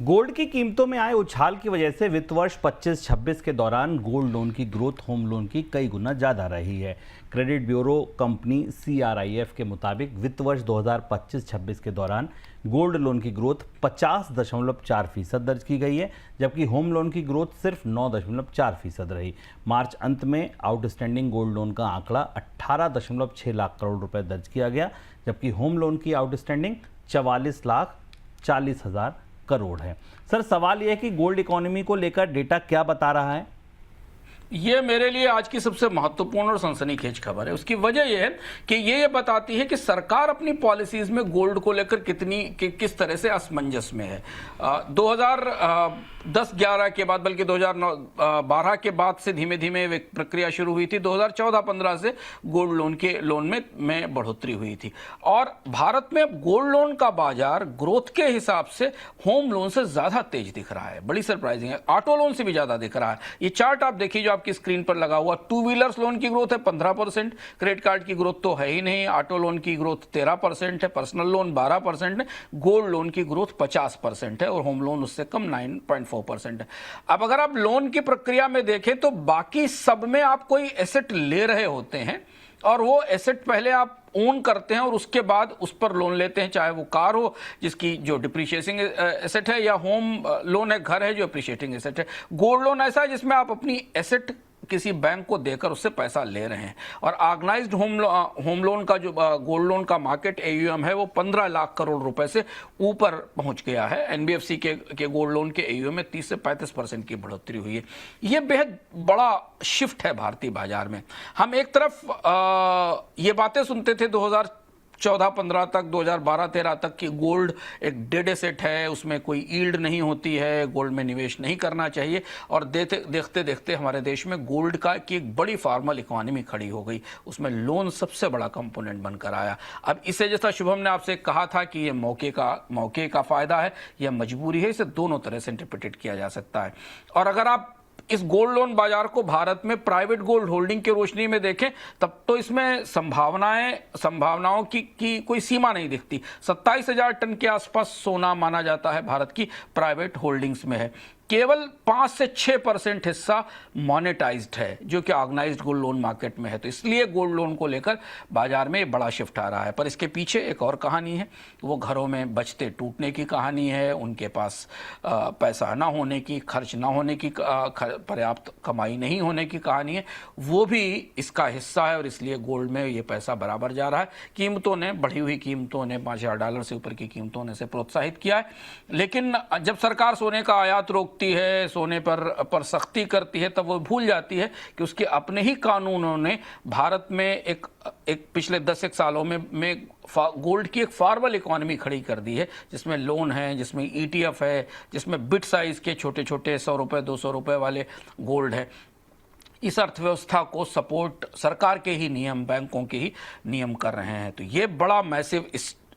Gold की कीमतों में आए उछाल की वजह से वित्त वर्ष 25-26 के दौरान गोल्ड लोन की ग्रोथ होम लोन की कई गुना ज़्यादा रही है। क्रेडिट ब्यूरो कंपनी CRIF के मुताबिक वित्त वर्ष 2025-26 के दौरान गोल्ड लोन की ग्रोथ 50.4% दर्ज की गई है, जबकि होम लोन की ग्रोथ सिर्फ 9.4% रही। मार्च अंत में आउटस्टैंडिंग गोल्ड लोन का आंकड़ा 18.6 लाख करोड़ रुपए दर्ज किया गया, जबकि होम लोन की आउटस्टैंडिंग 44,40,000 करोड़ है। सर, सवाल यह है कि गोल्ड इकोनॉमी को लेकर डेटा क्या बता रहा है? ये मेरे लिए आज की सबसे महत्वपूर्ण और सनसनीखेज खबर है। उसकी वजह यह है कि ये बताती है कि सरकार अपनी पॉलिसीज में गोल्ड को लेकर किस तरह से असमंजस में है। 2010-11 के बाद, बल्कि 2009-12 के बाद से धीमे धीमे एक प्रक्रिया शुरू हुई थी। 2014-15 से गोल्ड लोन के लोन में बढ़ोतरी हुई थी और भारत में अब गोल्ड लोन का बाजार ग्रोथ के हिसाब से होम लोन से ज्यादा तेज दिख रहा है। बड़ी सरप्राइजिंग है, ऑटो लोन से भी ज्यादा दिख रहा है। ये चार्ट आप देखिए जो आपकी स्क्रीन पर लगा हुआ, टू व्हीलर्स लोन की ग्रोथ है 15%, क्रेडिट कार्ड की ग्रोथ तो है ही नहीं, ऑटो लोन की ग्रोथ 13% है, पर्सनल लोन 12% है, गोल्ड लोन की ग्रोथ 50% है और होम लोन उससे कम 9.4% है। अब अगर आप लोन की प्रक्रिया में देखें तो बाकी सब में आप कोई एसेट ले रहे होते हैं और वो एसेट पहले आप ओन करते हैं और उसके बाद उस पर लोन लेते हैं, चाहे वो कार हो जिसकी जो डिप्रिशिएटिंग एसेट है या होम लोन है, घर है जो अप्रिशिएटिंग एसेट है। गोल्ड लोन ऐसा है जिसमें आप अपनी एसेट किसी बैंक को देकर उससे पैसा ले रहे हैं। और ऑर्गेनाइज्ड होम लोन का जो गोल्ड लोन का मार्केट AUM है वो 15 लाख करोड़ रुपए से ऊपर पहुंच गया है। NBFC के गोल्ड लोन के AUM में 30 से 35% की बढ़ोतरी हुई है। ये बेहद बड़ा शिफ्ट है भारतीय बाजार में। हम एक तरफ ये बातें सुनते थे 2014-15 तक, 2012-13 तक कि गोल्ड एक डेड एसेट है, उसमें कोई यील्ड नहीं होती है, गोल्ड में निवेश नहीं करना चाहिए। और देखते देखते हमारे देश में गोल्ड की एक बड़ी फॉर्मल इकोनॉमी खड़ी हो गई, उसमें लोन सबसे बड़ा कंपोनेंट बनकर आया। अब इसे, जैसा शुभम ने आपसे कहा था कि ये मौके का फायदा है या मजबूरी है, इसे दोनों तरह से इंटरप्रेटेड किया जा सकता है। और अगर आप इस गोल्ड लोन बाजार को भारत में प्राइवेट गोल्ड होल्डिंग की रोशनी में देखें तब तो इसमें संभावनाओं की कोई सीमा नहीं दिखती। 27,000 टन के आसपास सोना माना जाता है भारत की प्राइवेट होल्डिंग्स में है। केवल 5 से 6% हिस्सा मोनेटाइज्ड है जो कि ऑर्गेनाइज्ड गोल्ड लोन मार्केट में है। तो इसलिए गोल्ड लोन को लेकर बाजार में बड़ा शिफ्ट आ रहा है। पर इसके पीछे एक और कहानी है, वो घरों में बचते टूटने की कहानी है, उनके पास पैसा ना होने की, खर्च ना होने की, पर्याप्त कमाई नहीं होने की कहानी है। वो भी इसका हिस्सा है और इसलिए गोल्ड में ये पैसा बराबर जा रहा है। बढ़ी हुई कीमतों ने $5,000 से ऊपर की कीमतों ने से प्रोत्साहित किया है। लेकिन जब सरकार सोने का आयात रोकती है, सोने पर सख्ती करती है, तब वो भूल जाती है कि उसके अपने ही कानूनों ने भारत में एक पिछले 10 सालों में गोल्ड की एक फॉर्मल इकोनॉमी खड़ी कर दी है, जिसमें लोन है, जिसमें ETF है, जिसमें बिट साइज के छोटे छोटे 100 रुपए 200 रुपए वाले गोल्ड है। इस अर्थव्यवस्था को सपोर्ट सरकार के ही नियम, बैंकों के ही नियम कर रहे हैं। तो ये बड़ा मैसिव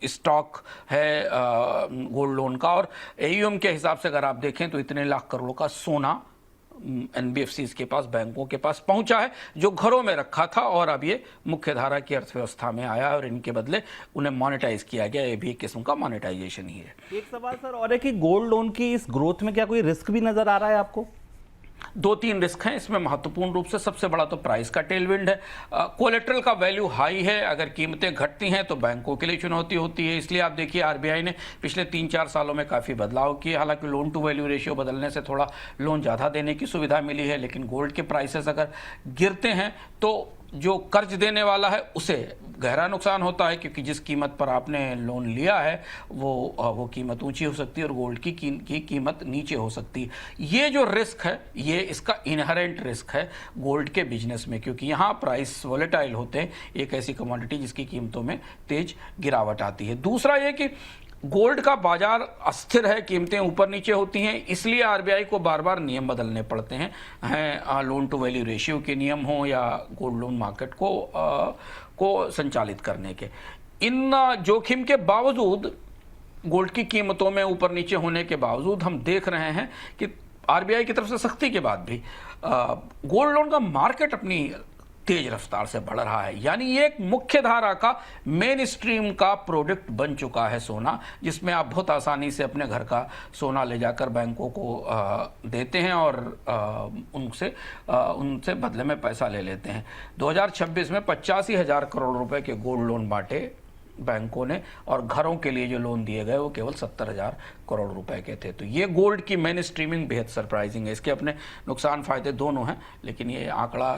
स्टॉक है गोल्ड लोन का। और AUM के हिसाब से अगर आप देखें तो इतने लाख करोड़ का सोना NBFCs के पास, बैंकों के पास पहुंचा है जो घरों में रखा था और अब ये मुख्य धारा की अर्थव्यवस्था में आया और इनके बदले उन्हें मोनेटाइज किया गया। ये भी एक किस्म का मोनेटाइजेशन ही है। एक सवाल सर और है कि गोल्ड लोन की इस ग्रोथ में क्या कोई रिस्क भी नजर आ रहा है आपको? 2-3 रिस्क हैं इसमें महत्वपूर्ण रूप से। सबसे बड़ा तो प्राइस का टेलविंड है। कोलेट्रल का वैल्यू हाई है, अगर कीमतें घटती हैं तो बैंकों के लिए चुनौती होती है। इसलिए आप देखिए RBI ने पिछले 3-4 सालों में काफ़ी बदलाव किए। हालांकि लोन टू वैल्यू रेशियो बदलने से थोड़ा लोन ज़्यादा देने की सुविधा मिली है, लेकिन गोल्ड के प्राइसेस अगर गिरते हैं तो जो कर्ज देने वाला है उसे गहरा नुकसान होता है, क्योंकि जिस कीमत पर आपने लोन लिया है वो कीमत ऊंची हो सकती है और गोल्ड की कीमत नीचे हो सकती है। ये जो रिस्क है, ये इसका इनहेरेंट रिस्क है गोल्ड के बिजनेस में, क्योंकि यहाँ प्राइस वोलेटाइल होते हैं, एक ऐसी कमोडिटी जिसकी कीमतों में तेज गिरावट आती है। दूसरा ये कि गोल्ड का बाजार अस्थिर है, कीमतें ऊपर नीचे होती हैं, इसलिए RBI को बार बार नियम बदलने पड़ते हैं लोन टू वैल्यू रेशियो के नियम हो या गोल्ड लोन मार्केट को संचालित करने के। इन जोखिम के बावजूद, गोल्ड की कीमतों में ऊपर नीचे होने के बावजूद, हम देख रहे हैं कि RBI की तरफ से सख्ती के बाद भी गोल्ड लोन का मार्केट अपनी तेज रफ्तार से बढ़ रहा है। यानी ये एक मुख्य धारा का मेन स्ट्रीम का प्रोडक्ट बन चुका है सोना, जिसमें आप बहुत आसानी से अपने घर का सोना ले जाकर बैंकों को देते हैं और उनसे बदले में पैसा ले लेते हैं। 2026 में 85,000 करोड़ रुपए के गोल्ड लोन बांटे बैंकों ने, और घरों के लिए जो लोन दिए गए वो केवल 70,000 करोड़ रुपए के थे। तो ये गोल्ड की मेन स्ट्रीमिंग बेहद सरप्राइजिंग है। इसके अपने नुकसान फायदे दोनों हैं, लेकिन ये आंकड़ा